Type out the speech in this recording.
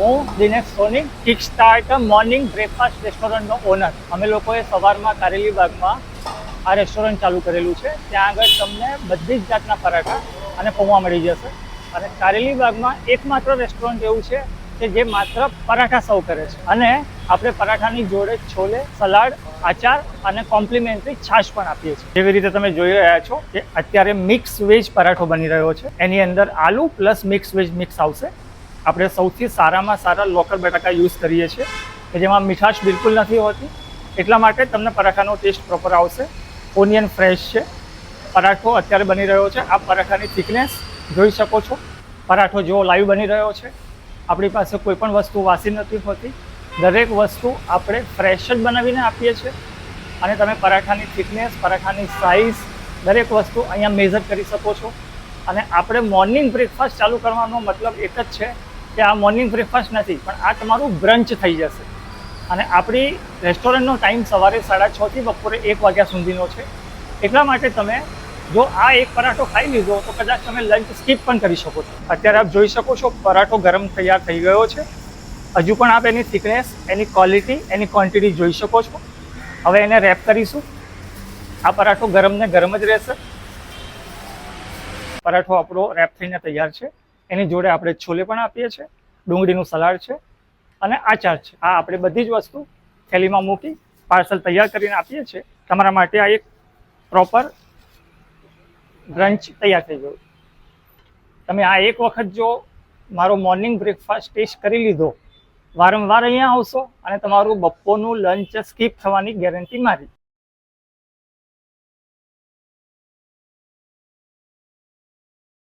હું Dinesh Soni, kick start morning breakfast રેસ્ટોરન્ટનો owner. અમે લોકોએ સવારમાં કારેલી બાગમાં આ રેસ્ટોરન્ટ ચાલુ કરેલું છે. ત્યાં આગળ તમને બધી જ જાતના પરાઠા અને પૌવા મળી જશે. અને કારેલી બાગમાં એકમાત્ર રેસ્ટોરન્ટ એવું છે કે જે માત્ર પરાઠા સર્વ કરે છે. અને આપણે પરાઠાની જોડે છોલે, સલાડ, આચાર અને કોમ્પ્લિમેન્ટરી છાશ પણ આપીએ છીએ. જેવી રીતે તમે જોઈ રહ્યા છો કે અત્યારે મિક્સ વેજ પરાઠો બની રહ્યો છે. એની અંદર આલુ પ્લસ મિક્સ વેજ મિક્સ આવશે. આપણે સૌથી સારામાં સારા લોકલ બટાકા યુઝ કરીએ છીએ કે જેમાં મીઠાશ બિલકુલ નથી હોતી. એટલા માટે તમને પરાઠાનો ટેસ્ટ પ્રોપર આવશે. ઓનિયન ફ્રેશ છે. પરાઠો અત્યારે બની રહ્યો છે. આ પરાઠાની થિકનેસ જોઈ શકો છો. પરાઠો જેવો લાઈવ બની રહ્યો છે. આપણી પાસે કોઈ પણ વસ્તુ વાસી નથી હોતી. દરેક વસ્તુ આપણે ફ્રેશ જ બનાવીને આપીએ છીએ. અને તમે પરાઠાની થિકનેસ, પરાઠાની સાઇઝ દરેક વસ્તુ અહીંયા મેઝર કરી શકો છો. અને આપણે મોર્નિંગ બ્રેકફાસ્ટ ચાલુ કરવાનો મતલબ એક જ છે કે આ મોર્નિંગ બ્રેકફાસ્ટ નથી, પણ આ તમારું બ્રંચ થઈ જશે. અને આપણી રેસ્ટોરન્ટનો ટાઈમ સવારે 6:30 થી બપોરે 1 વાગ્યા સુધીનો છે. એટલા માટે તમે જો આ એક પરાઠો ખાઈ લીધો તો કદાચ તમે લંચ સ્કીપ પણ કરી શકો છો. અત્યારે આપ જોઈ શકો છો પરાઠો ગરમ તૈયાર થઈ ગયો છે. હજુ પણ આપ એની થિકનેસ, એની ક્વોલિટી, એની ક્વોન્ટિટી જોઈ શકો છો. હવે એને રેપ કરીશું. આ પરાઠો ગરમ ને ગરમ જ રહેશે. પરાઠો આપણો રેપ થઈને તૈયાર છે. એની જોડે આપણે છોલે પણ આપીએ છીએ, ડુંગળીનું સલાડ છે અને આચાર છે. આ આપણે બધી જ વસ્તુ થેલીમાં મૂકી પાર્સલ તૈયાર કરીને આપીએ છીએ. તમારા માટે આ એક પ્રોપર બ્રંચ તૈયાર થઈ ગયું. તમે આ એક વખત જો મારો મોર્નિંગ બ્રેકફાસ્ટ ટેસ્ટ કરી લીધો, વારંવાર અહીંયા આવશો અને તમારું બપોરનું લંચ સ્કીપ થવાની ગેરંટી મારી.